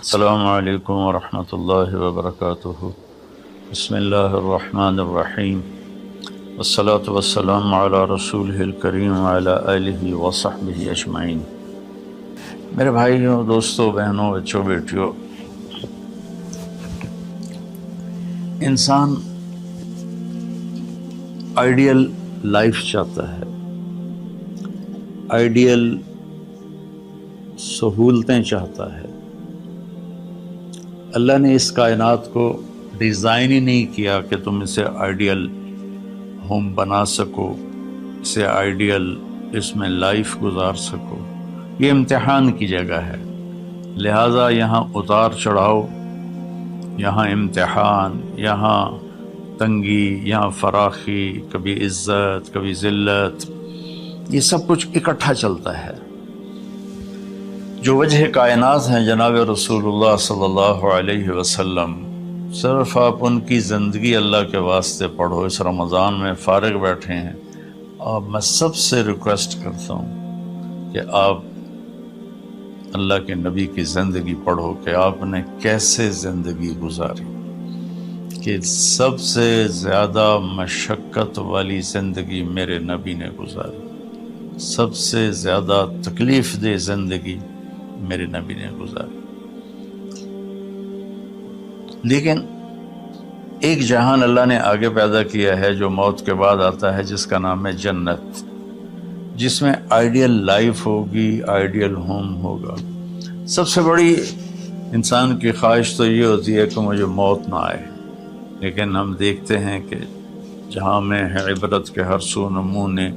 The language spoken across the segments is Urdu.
السلام علیکم ورحمۃ اللہ وبرکاتہ۔ بسم اللہ الرحمن الرحیم، والصلاة والسلام علی رسولہ الکریم وعلی آلہ وصحبہ اجمعین۔ میرے بھائیوں، دوستوں، بہنوں، بچوں، بیٹیوں، انسان آئیڈیل لائف چاہتا ہے، آئیڈیل سہولتیں چاہتا ہے۔ اللہ نے اس کائنات کو ڈیزائن ہی نہیں کیا کہ تم اسے آئیڈیل ہوم بنا سکو، اسے آئیڈیل اس میں لائف گزار سکو۔ یہ امتحان کی جگہ ہے، لہٰذا یہاں اتار چڑھاؤ، یہاں امتحان، یہاں تنگی، یہاں فراخی، کبھی عزت، کبھی ذلت، یہ سب کچھ اکٹھا چلتا ہے۔ جو وجہ کائنات ہیں جناب رسول اللہ صلی اللہ علیہ وسلم، صرف آپ ان کی زندگی اللہ کے واسطے پڑھو۔ اس رمضان میں فارغ بیٹھے ہیں، اور میں سب سے ریکویسٹ کرتا ہوں کہ آپ اللہ کے نبی کی زندگی پڑھو کہ آپ نے کیسے زندگی گزاری، کہ سب سے زیادہ مشقت والی زندگی میرے نبی نے گزاری، سب سے زیادہ تکلیف دہ زندگی میرے نبی نے گزاری۔ لیکن ایک جہان اللہ نے آگے پیدا کیا ہے جو موت کے بعد آتا ہے، جس کا نام ہے جنت، جس میں آئیڈیل لائف ہوگی، آئیڈیل ہوم ہوگا۔ سب سے بڑی انسان کی خواہش تو یہ ہوتی ہے کہ مجھے موت نہ آئے، لیکن ہم دیکھتے ہیں کہ جہاں میں ہے عبرت کے ہر سو نمونے،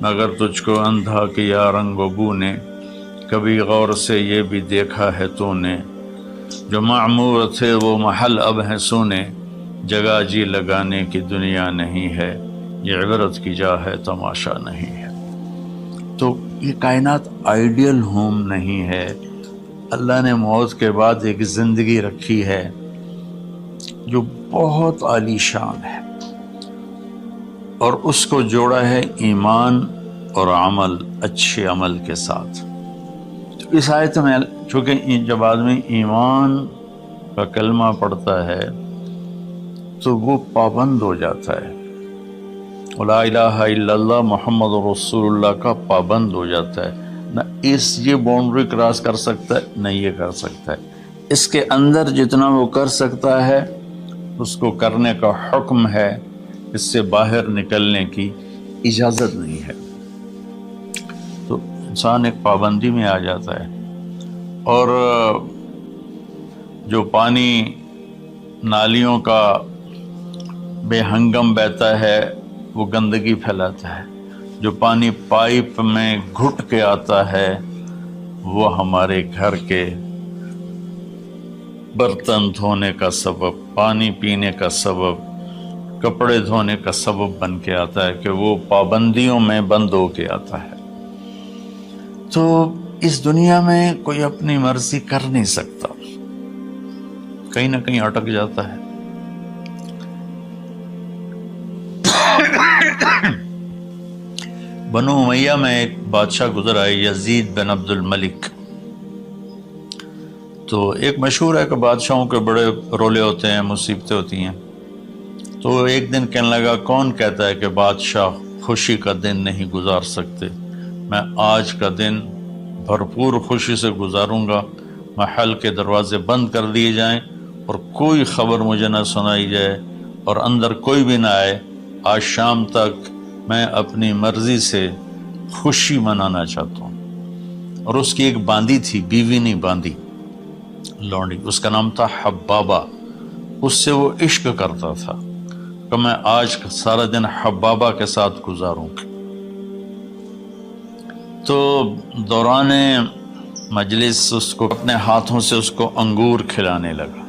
مگر تجھ کو اندھا کیا رنگ و بو نے، کبھی غور سے یہ بھی دیکھا ہے تو نے، جو معمور تھے وہ محل اب ہیں سونے، جگہ جی لگانے کی دنیا نہیں ہے، یہ عبرت کی جا ہے تماشا نہیں ہے۔ تو یہ کائنات آئیڈیل ہوم نہیں ہے۔ اللہ نے موت کے بعد ایک زندگی رکھی ہے جو بہت عالی شان ہے، اور اس کو جوڑا ہے ایمان اور عمل، اچھے عمل کے ساتھ۔ اس آیت میں چونکہ جب آدمی ایمان کا کلمہ پڑھتا ہے تو وہ پابند ہو جاتا ہے، لا الہ الا اللہ محمد رسول اللہ کا پابند ہو جاتا ہے، نہ یہ باؤنڈری کراس کر سکتا ہے، نہ یہ کر سکتا ہے۔ اس کے اندر جتنا وہ کر سکتا ہے اس کو کرنے کا حکم ہے، اس سے باہر نکلنے کی اجازت نہیں ہے۔ تو انسان ایک پابندی میں آ جاتا ہے، اور جو پانی نالیوں کا بے ہنگم بہتا ہے وہ گندگی پھیلاتا ہے، جو پانی پائپ میں گھٹ کے آتا ہے وہ ہمارے گھر کے برتن دھونے کا سبب، پانی پینے کا سبب، کپڑے دھونے کا سبب بن کے آتا ہے، کہ وہ پابندیوں میں بند ہو کے آتا ہے۔ تو اس دنیا میں کوئی اپنی مرضی کر نہیں سکتا، کہیں نہ کہیں اٹک جاتا ہے۔ بنو امیہ میں ایک بادشاہ گزر آئے، یزید بن عبد الملک۔ تو ایک مشہور ہے کہ بادشاہوں کے بڑے رولے ہوتے ہیں، مصیبتیں ہوتی ہیں۔ تو ایک دن کہنے لگا، کون کہتا ہے کہ بادشاہ خوشی کا دن نہیں گزار سکتے؟ میں آج کا دن بھرپور خوشی سے گزاروں گا، محل کے دروازے بند کر دیے جائیں اور کوئی خبر مجھے نہ سنائی جائے اور اندر کوئی بھی نہ آئے۔ آج شام تک میں اپنی مرضی سے خوشی منانا چاہتا ہوں۔ اور اس کی ایک باندی تھی، بیوی نہیں باندی، لونڈی، اس کا نام تھا حبابہ۔ اس سے وہ عشق کرتا تھا کہ میں آج سارا دن حبابہ کے ساتھ گزاروں۔ تو دوران مجلس اس کو اپنے ہاتھوں سے اس کو انگور کھلانے لگا،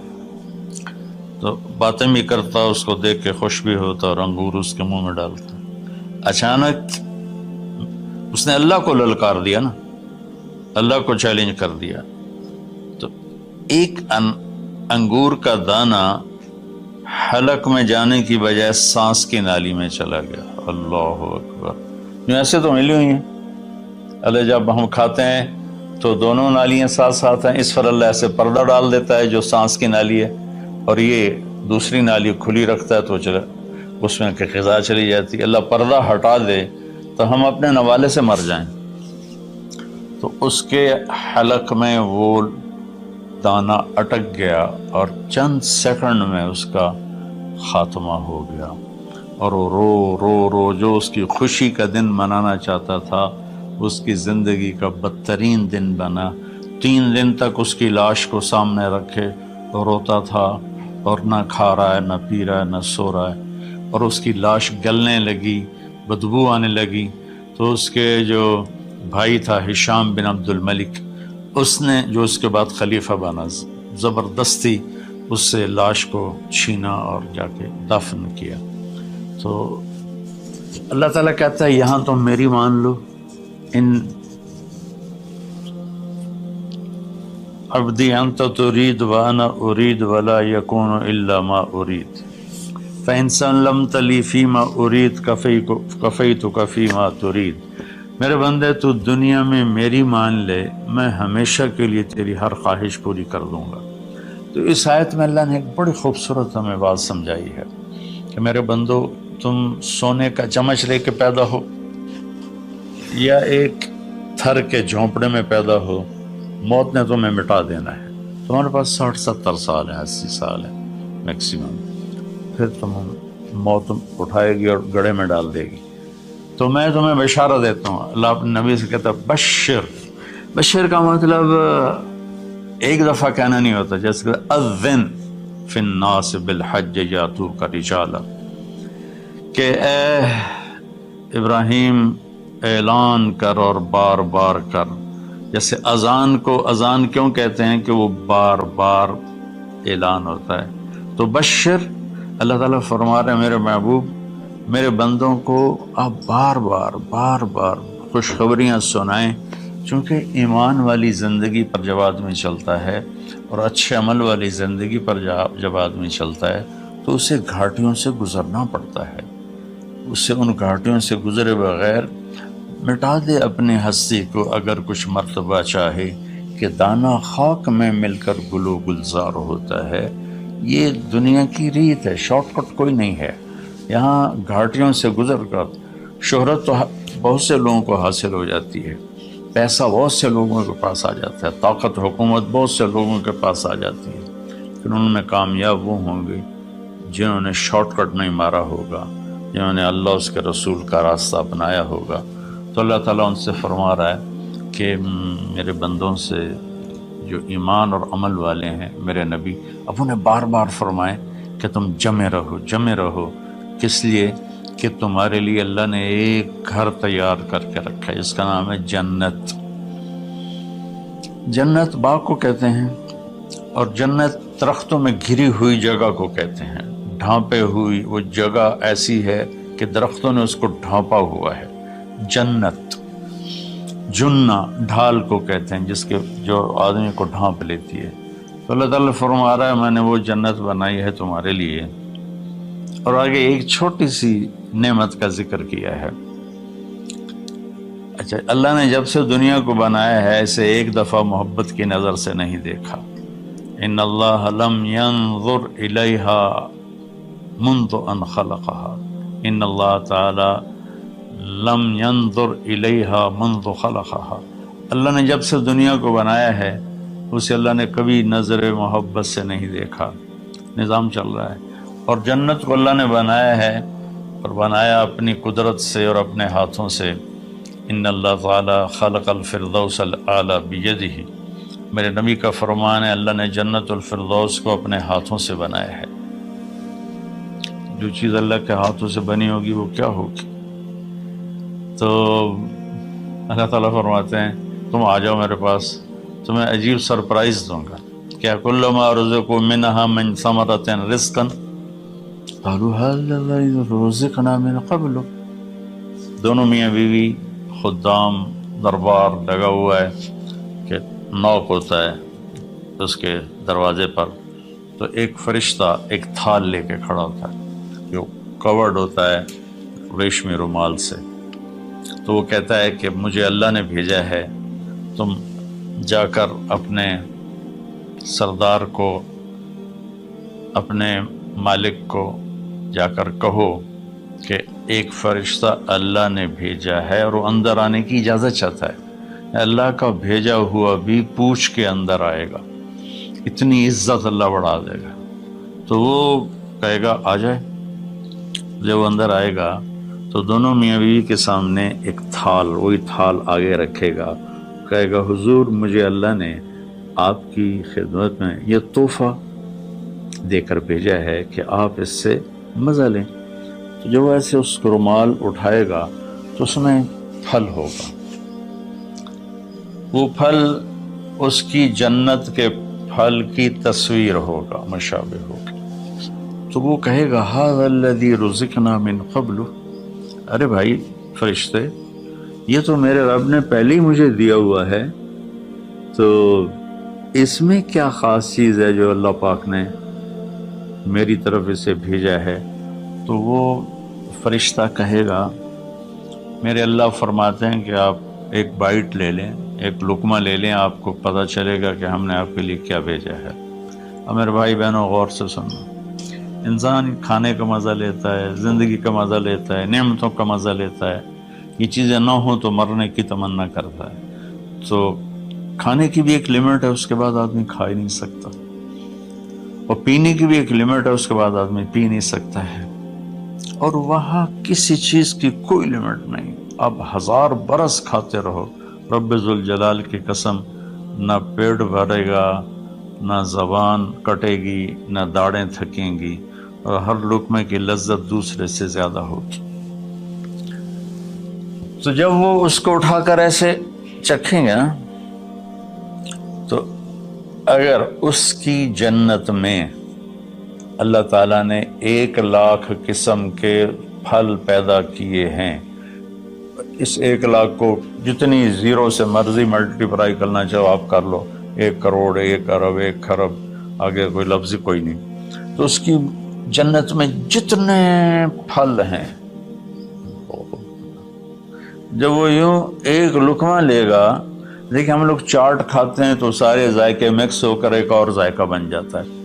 تو باتیں بھی کرتا، اس کو دیکھ کے خوش بھی ہوتا اور انگور اس کے منہ میں ڈالتا۔ اچانک اس نے اللہ کو للکار دیا نا، اللہ کو چیلنج کر دیا، تو ایک انگور کا دانہ حلق میں جانے کی بجائے سانس کی نالی میں چلا گیا۔ اللہ اکبر! ایسے تو ملی ہوئی ہیں، اللہ جب ہم کھاتے ہیں تو دونوں نالیاں ساتھ ساتھ ہیں، اس پر اللہ ایسے پردہ ڈال دیتا ہے جو سانس کی نالی ہے، اور یہ دوسری نالی کھلی رکھتا ہے تو چلے اس میں کہ غذا چلی جاتی ہے۔ اللہ پردہ ہٹا دے تو ہم اپنے نوالے سے مر جائیں، تو اس کے حلق میں وہ دانہ اٹک گیا اور چند سیکنڈ میں اس کا خاتمہ ہو گیا، اور وہ رو رو رو جو اس کی خوشی کا دن منانا چاہتا تھا اس کی زندگی کا بدترین دن بنا۔ 3 دن تک اس کی لاش کو سامنے رکھے اور روتا تھا، اور نہ کھا رہا ہے، نہ پی رہا ہے، نہ سو رہا ہے، اور اس کی لاش گلنے لگی، بدبو آنے لگی۔ تو اس کے جو بھائی تھا ہشام بن عبد الملک، اس نے جو اس کے بعد خلیفہ بنا، زبردستی اس سے لاش کو چھینا اور جا کے دفن کیا۔ تو اللہ تعالیٰ کہتا ہے یہاں تم میری مان لو، ان عبدی انت ترید وانا ارید ولا یکون الا ما ارید فإن سلمت لی فیما ارید کفیتک فیما ترید۔ میرے بندے تو دنیا میں میری مان لے، میں ہمیشہ کے لیے تیری ہر خواہش پوری کر دوں گا۔ تو اس آیت میں اللہ نے ایک بڑی خوبصورت ہمیں بات سمجھائی ہے کہ میرے بندو، تم سونے کا چمچ لے کے پیدا ہو یا ایک تھر کے جھونپڑے میں پیدا ہو، موت نے تمہیں مٹا دینا ہے۔ تمہارے پاس 60-70 سال ہیں، 80 سال ہیں میکسیمم، پھر موت اٹھائے گی اور گڑھے میں ڈال دے گی۔ تو میں تمہیں بشارت دیتا ہوں، اللہ اپنے نبی سے کہتا ہے بشر کا مطلب ایک دفعہ کہنا نہیں ہوتا، جیسے کہ اذن فی الناس بالحج یاتوک رجالا، کہ اے ابراہیم اعلان کر اور بار بار کر۔ جیسے اذان کو اذان کیوں کہتے ہیں کہ وہ بار بار اعلان ہوتا ہے، تو بشر اللہ تعالیٰ فرما رہے ہیں میرے محبوب، میرے بندوں کو آپ بار بار خوشخبریاں سنائیں، چونکہ ایمان والی زندگی پر جب آدمی چلتا ہے اور اچھے عمل والی زندگی پر جب آدمی چلتا ہے تو اسے گھاٹیوں سے گزرنا پڑتا ہے، اسے ان گھاٹیوں سے گزرے بغیر مٹا دے اپنی ہستی کو اگر کچھ مرتبہ چاہے کہ دانہ خاک میں مل کر گلو گلزار ہوتا ہے۔ یہ دنیا کی ریت ہے، شارٹ کٹ کوئی نہیں ہے۔ یہاں گھاٹیوں سے گزر کر شہرت تو بہت سے لوگوں کو حاصل ہو جاتی ہے، پیسہ بہت سے لوگوں کے پاس آ جاتا ہے، طاقت حکومت بہت سے لوگوں کے پاس آ جاتی ہے، لیکن ان میں کامیاب وہ ہوں گے جنہوں نے شارٹ کٹ نہیں مارا ہوگا، جنہوں نے اللہ اس کے رسول کا راستہ اپنایا ہوگا۔ تو اللہ تعالیٰ ان سے فرما رہا ہے کہ میرے بندوں سے جو ایمان اور عمل والے ہیں، میرے نبی اب انہیں بار بار فرمائیں کہ تم جمے رہو، کس لیے کہ تمہارے لیے اللہ نے ایک گھر تیار کر کے رکھا ہے جس کا نام ہے جنت۔ جنت باغ کو کہتے ہیں، اور جنت درختوں میں گھری ہوئی جگہ کو کہتے ہیں، ڈھانپے ہوئی وہ جگہ ایسی ہے کہ درختوں نے اس کو ڈھانپا ہوا ہے۔ جنت جنہ ڈھال کو کہتے ہیں جس کے جو آدمی کو ڈھانپ لیتی ہے۔ تو اللہ تعالیٰ فرما رہا ہے میں نے وہ جنت بنائی ہے تمہارے لیے، اور آگے ایک چھوٹی سی نعمت کا ذکر کیا ہے۔ اچھا، اللہ نے جب سے دنیا کو بنایا ہے اسے ایک دفعہ محبت کی نظر سے نہیں دیکھا۔ ان اللہ لم ينظر الیہا منذ ان خلقها، ان اللہ تعالی لم ينظر الیہا منذ خلقها، اللہ نے جب سے دنیا کو بنایا ہے اسے اللہ نے کبھی نظر محبت سے نہیں دیکھا۔ نظام چل رہا ہے، اور جنت کو اللہ نے بنایا ہے، اور بنایا اپنی قدرت سے اور اپنے ہاتھوں سے۔ ان اللہ تعالی خلق الفردوس الاعلی بیدہ، میرے نبی کا فرمان ہے اللہ نے جنت الفردوس کو اپنے ہاتھوں سے بنایا ہے۔ جو چیز اللہ کے ہاتھوں سے بنی ہوگی وہ کیا ہوگی؟ تو اللہ تعالیٰ فرماتے ہیں تم آ جاؤ میرے پاس، تمہیں عجیب سرپرائز دوں گا۔ کیا کل ما رزقوا منہا من ثمرۃ رزقا قالوا هذا الذی رزقنا من قبل، دونوں میاں بیوی، خدام، دربار لگا ہوا ہے کہ نوک ہوتا ہے اس کے دروازے پر، تو ایک فرشتہ ایک تھال لے کے کھڑا ہوتا ہے جو کورڈ ہوتا ہے ریشمی رومال سے، تو وہ کہتا ہے کہ مجھے اللہ نے بھیجا ہے، تم جا کر اپنے سردار کو، اپنے مالک کو جا کر کہو کہ ایک فرشتہ اللہ نے بھیجا ہے اور وہ اندر آنے کی اجازت چاہتا ہے، اللہ کا بھیجا ہوا بھی پوچھ کے اندر آئے گا، اتنی عزت اللہ بڑھا دے گا۔ تو وہ کہے گا آ جائے۔ جب وہ اندر آئے گا تو دونوں میاں بیوی کے سامنے ایک تھال، وہی تھال آگے رکھے گا، کہے گا حضور مجھے اللہ نے آپ کی خدمت میں یہ تحفہ دے کر بھیجا ہے کہ آپ اس سے مزہ لیں۔ تو جب ایسے اس کو رومال اٹھائے گا تو اس میں پھل ہوگا، وہ پھل اس کی جنت کے پھل کی تصویر ہوگا، مشابہ ہوگا۔ تو وہ کہے گا ھذا الذی رزقنا من قبل، ارے بھائی فرشتے یہ تو میرے رب نے پہلے ہی مجھے دیا ہوا ہے، تو اس میں کیا خاص چیز ہے جو اللہ پاک نے میری طرف اسے بھیجا ہے؟ تو وہ فرشتہ کہے گا میرے اللہ فرماتے ہیں کہ آپ ایک بائٹ لے لیں، ایک لقمہ لے لیں، آپ کو پتہ چلے گا کہ ہم نے آپ کے لیے کیا بھیجا ہے۔ اب میرے بھائی بہنوں غور سے سنو، انسان کھانے کا مزہ لیتا ہے، زندگی کا مزہ لیتا ہے، نعمتوں کا مزہ لیتا ہے، یہ چیزیں نہ ہوں تو مرنے کی تمنا کرتا ہے۔ تو کھانے کی بھی ایک لمٹ ہے، اس کے بعد آدمی کھا ہی نہیں سکتا، اور پینے کی بھی ایک لمٹ ہے، اس کے بعد آدمی پی نہیں سکتا ہے، اور وہاں کسی چیز کی کوئی لمٹ نہیں، اب 1000 برس کھاتے رہو، رب ذوالجلال کی قسم نہ پیٹ بھرے گا، نہ زبان کٹے گی، نہ داڑیں تھکیں گی، اور ہر لقمے کی لذت دوسرے سے زیادہ ہوگی۔ تو جب وہ اس کو اٹھا کر ایسے چکھیں گے نا، تو اگر اس کی جنت میں اللہ تعالیٰ نے 1,00,000 قسم کے پھل پیدا کیے ہیں، اس 1,00,000 کو جتنی زیرو سے مرضی ملٹیپلائی کرنا چاہو آپ کر لو، 1 کروڑ، 1 ارب، 1 خرب، آگے کوئی لفظ کوئی نہیں۔ تو اس کی جنت میں جتنے پھل ہیں، جب وہ یوں ایک لقمہ لے گا، دیکھیں ہم لوگ چاٹ کھاتے ہیں تو سارے ذائقے مکس ہو کر ایک اور ذائقہ بن جاتا ہے،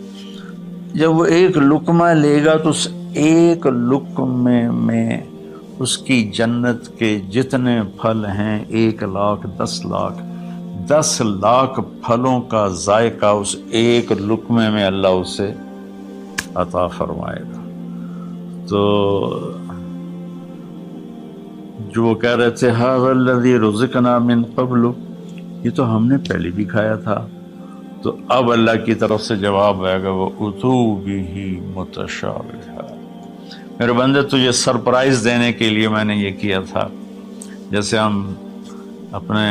جب وہ ایک لقمہ لے گا تو اس ایک لقمے میں اس کی جنت کے جتنے پھل ہیں 1,00,000، 10,00,000، 10,00,000 پھلوں کا ذائقہ اس ایک لقمے میں اللہ اسے عطا فرمائے گا۔ تو جو وہ کہہ رہے تھے ھذا الذی رزقنا من قبل، یہ تو ہم نے پہلے بھی کھایا تھا، تو اب اللہ کی طرف سے جواب آئے گا وہ اتو بہ متشابہا، میرے بندے تجھے سرپرائز دینے کے لیے میں نے یہ کیا تھا، جیسے ہم اپنے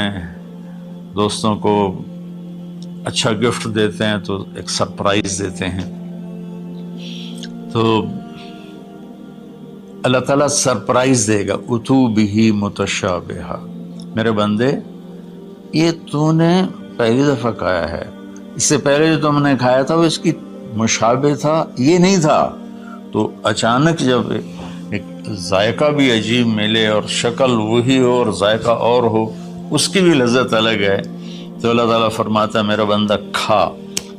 دوستوں کو اچھا گفٹ دیتے ہیں تو ایک سرپرائز دیتے ہیں، تو اللہ تعالیٰ سرپرائز دے گا اتو بہ متشابہا، میرے بندے یہ تو نے پہلی دفعہ کھایا ہے، اس سے پہلے جو تم نے کھایا تھا وہ اس کی مشابہ تھا، یہ نہیں تھا۔ تو اچانک جب ایک ذائقہ بھی عجیب ملے اور شکل وہی ہو اور ذائقہ اور ہو، اس کی بھی لذت الگ ہے، تو اللہ تعالیٰ فرماتا ہے میرا بندہ کھا،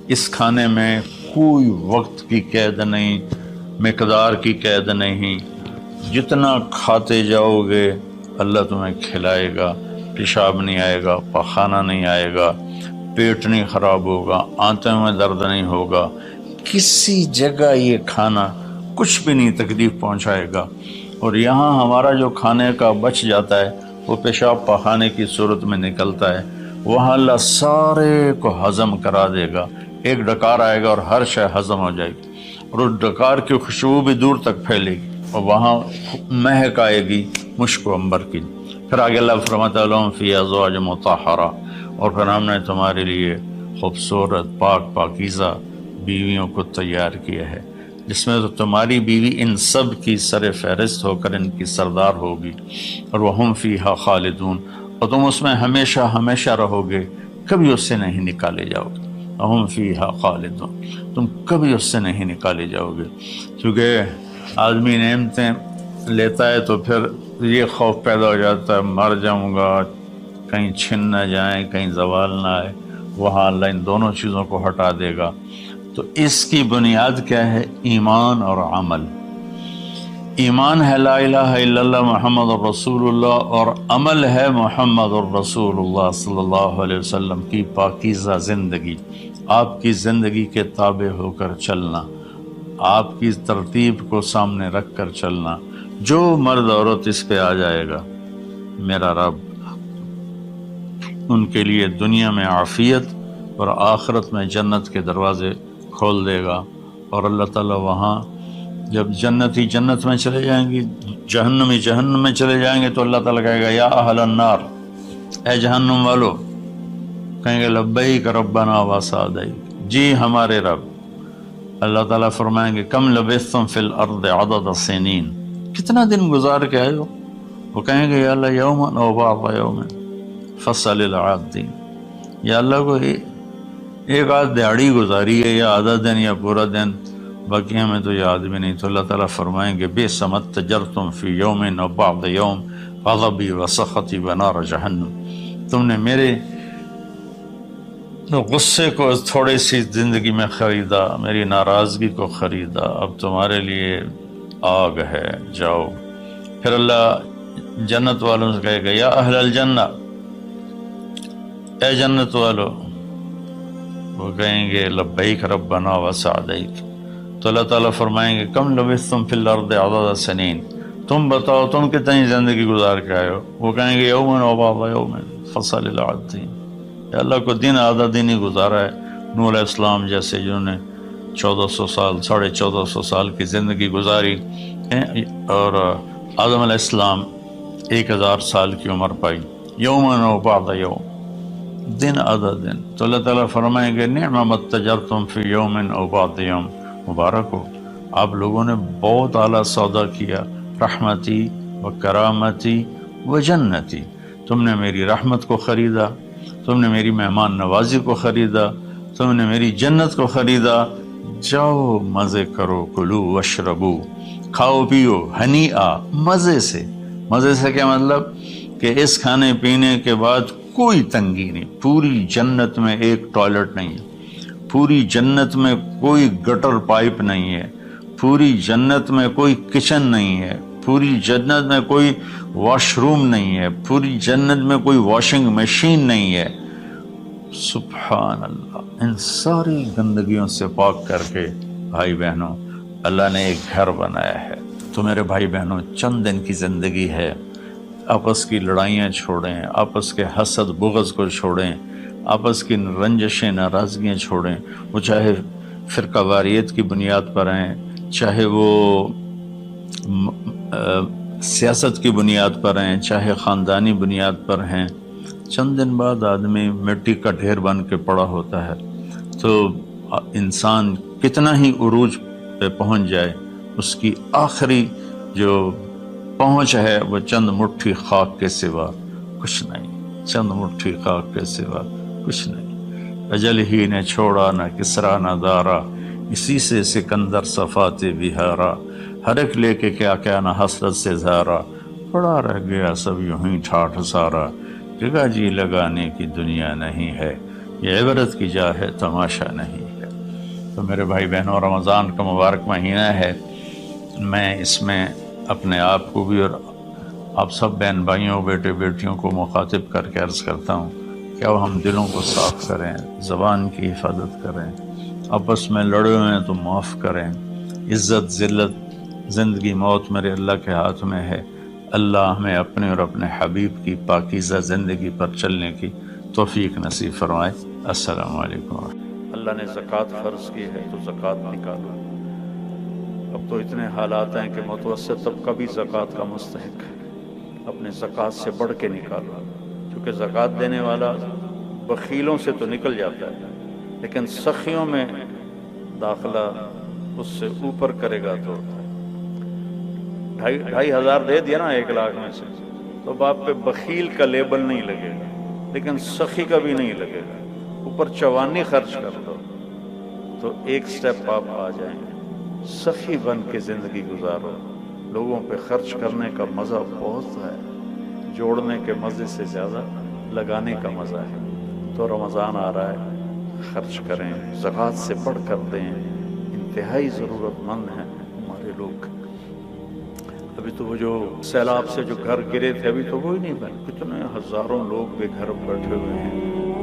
اس کھانے میں کوئی وقت کی قید نہیں، مقدار کی قید نہیں، جتنا کھاتے جاؤ گے اللہ تمہیں کھلائے گا، پیشاب نہیں آئے گا، پخانہ نہیں آئے گا، پیٹ نہیں خراب ہوگا، آنتوں میں درد نہیں ہوگا، کسی جگہ یہ کھانا کچھ بھی نہیں تکلیف پہنچائے گا، اور یہاں ہمارا جو کھانے کا بچ جاتا ہے وہ پیشاب پخانے کی صورت میں نکلتا ہے، وہاں اللہ سارے کو ہضم کرا دے گا، ایک ڈکار آئے گا اور ہر شے ہضم ہو جائے گی، اور اس ڈکار کی خوشبو بھی دور تک پھیلے گی، اور وہاں مہک آئے گی مشک و عنبر کی۔ پھر آگے اللہ فرماتا ہے لہم فیہا ازواج مطہرہ، اور پھر ہم نے تمہارے لیے خوبصورت پاک پاکیزہ بیویوں کو تیار کیا ہے، جس میں تو تمہاری بیوی ان سب کی سر فہرست ہو کر ان کی سردار ہوگی، اور وہم فیہا خالدون، اور تم اس میں ہمیشہ ہمیشہ رہو گے، کبھی اس سے نہیں نکالے جاؤ گے، وہم فیہا خالدون، تم کبھی اس سے نہیں نکالے جاؤ گے، کیونکہ آدمی نعمتیں لیتا ہے تو پھر یہ خوف پیدا ہو جاتا ہے مر جاؤں گا، کہیں چھن نہ جائیں، کہیں زوال نہ آئے، وہاں اللہ ان دونوں چیزوں کو ہٹا دے گا۔ تو اس کی بنیاد کیا ہے؟ ایمان اور عمل۔ ایمان ہے لا الہ الا اللہ محمد الرسول اللہ، اور عمل ہے محمد الرسول اللہ صلی اللہ علیہ وسلم کی پاکیزہ زندگی، آپ کی زندگی کے تابع ہو کر چلنا، آپ کی ترتیب کو سامنے رکھ کر چلنا۔ جو مرد عورت اس پہ آ جائے گا، میرا رب ان کے لیے دنیا میں عافیت اور آخرت میں جنت کے دروازے کھول دے گا۔ اور اللہ تعالیٰ وہاں جب جنتی جنت میں چلے جائیں گے، جہنمی جہنم میں چلے جائیں گے، تو اللہ تعالیٰ کہے گا یا اہل النار، اے جہنم والو، کہیں گے لبیک ربنا و سعدیک، جی ہمارے رب۔ اللہ تعالیٰ فرمائیں گے کم لبثتم فی الارض عدد سنین، کتنا دن گزار کے آئے ہو؟ وہ کہیں گے یا اللہ یوما او بعض یوم فصل العادین، یا اللہ کو ایک آدھ دیہڑی گزاری ہے، یا آدھا دن یا پورا دن، باقی ہمیں تو یاد بھی نہیں۔ تو اللہ تعالیٰ فرمائیں گے بئس ما اتجرتم فی یوم او بعض یوم غضبی و سخطی و نار جہنم، تم نے میرے غصے کو تھوڑی سی زندگی میں خریدا، میری ناراضگی کو خریدا، اب تمہارے لیے آگ ہے، جاؤ۔ پھر اللہ جنت والوں سے کہے گا یا اہل الجنہ، اے جنت والو، وہ کہیں گے لبیک ربنا و سعدیک۔ تو اللہ تعالیٰ فرمائیں گے کم لبثتم فی الارض عدد سنین، تم بتاؤ تم کتنی زندگی گزار کے آئے ہو؟ وہ کہیں گے یومن و بعض یوم فصل العادین، یا اللہ کو دن آدھا دن ہی گزارا ہے۔ نوح علیہ السلام جیسے جنہوں نے 1400 سال 1450 سال کی زندگی گزاری، اور آدم علیہ السلام 1000 سال کی عمر پائی، یومن و بعض یوم، دن آدھا دن۔ تو اللہ تعالیٰ فرمائیں گے نعم ما اتجرتم فی یوم او بعض یوم، مبارک ہو، آپ لوگوں نے بہت اعلیٰ سودا کیا، رحمتی و کرامتی و جنتی، تم نے میری رحمت کو خریدا، تم نے میری مہمان نوازی کو خریدا، تم نے میری جنت کو خریدا، جاؤ مزے کرو، کلو واشربو، کھاؤ پیو، ہنیئا، مزے سے۔ مزے سے کیا مطلب؟ کہ اس کھانے پینے کے بعد کوئی تنگی نہیں، پوری جنت میں ایک ٹوائلٹ نہیں ہے، پوری جنت میں کوئی گٹر پائپ نہیں ہے، پوری جنت میں کوئی کچن نہیں ہے، پوری جنت میں کوئی واش روم نہیں ہے، پوری جنت میں کوئی واشنگ مشین نہیں ہے۔ سبحان اللہ، ان ساری گندگیوں سے پاک کر کے بھائی بہنوں اللہ نے ایک گھر بنایا ہے۔ تو میرے بھائی بہنوں، چند دن کی زندگی ہے، آپس کی لڑائیاں چھوڑیں، آپس کے حسد بغض کو چھوڑیں، آپس کی رنجشیں ناراضگیاں چھوڑیں، وہ چاہے فرقہ واریت کی بنیاد پر ہیں، چاہے وہ سیاست کی بنیاد پر ہیں، چاہے خاندانی بنیاد پر ہیں۔ چند دن بعد آدمی مٹی کا ڈھیر بن کے پڑا ہوتا ہے، تو انسان کتنا ہی عروج پہ پہنچ جائے، اس کی آخری جو پہنچ ہے وہ چند مٹھی خاک کے سوا کچھ نہیں، چند مٹھی خاک کے سوا کچھ نہیں۔ اجل ہی نے چھوڑا نہ کسرا نہ دارا، اسی سے سکندر صفات بہارا، ہر ایک لے کے کیا کیا نہ حسرت سے زارا، پڑا رہ گیا سب یوں ہی ٹھاٹھ سارا، جگہ جی لگانے کی دنیا نہیں ہے، یہ عبرت کی جا ہے تماشا نہیں ہے۔ تو میرے بھائی بہنوں، رمضان کا مبارک مہینہ ہے، میں اس میں اپنے آپ کو بھی اور آپ سب بہن بھائیوں بیٹے بیٹیوں کو مخاطب کر کے عرض کرتا ہوں کہ اب ہم دلوں کو صاف کریں، زبان کی حفاظت کریں، آپس میں لڑے ہوئے ہیں تو معاف کریں۔ عزت ذلت زندگی موت میرے اللہ کے ہاتھ میں ہے، اللہ ہمیں اپنے اور اپنے حبیب کی پاکیزہ زندگی پر چلنے کی توفیق نصیب فرمائے۔ السلام علیکم۔ اللہ نے زکوٰۃ فرض کی ہے تو زکوٰۃ نکالو۔ اب تو اتنے حالات ہیں کہ متوسط طبقہ بھی زکوٰۃ کا مستحق ہے، اپنے زکوٰۃ سے بڑھ کے نکالو، کیونکہ زکوٰۃ دینے والا بخیلوں سے تو نکل جاتا ہے، لیکن سخیوں میں داخلہ اس سے اوپر کرے گا تو 2,500 دے دیا نا 1,00,000 میں سے، تو باپ پہ بخیل کا لیبل نہیں لگے گا، لیکن سخی کا بھی نہیں لگے گا۔ اوپر 54 خرچ کر دو تو ایک سٹیپ آپ آ جائیں گے۔ سخی بن کے زندگی گزارو، لوگوں پہ خرچ کرنے کا مزہ بہت ہے، جوڑنے کے مزے سے زیادہ لگانے کا مزہ ہے۔ تو رمضان آ رہا ہے، خرچ کریں، زکوٰۃ سے بڑھ کر دیں، انتہائی ضرورت مند ہیں ہمارے لوگ۔ ابھی تو وہ جو سیلاب سے جو گھر گرے تھے ابھی تو وہ ہی نہیں بنے، کتنے ہزاروں لوگ بے گھر بیٹھے ہوئے ہیں۔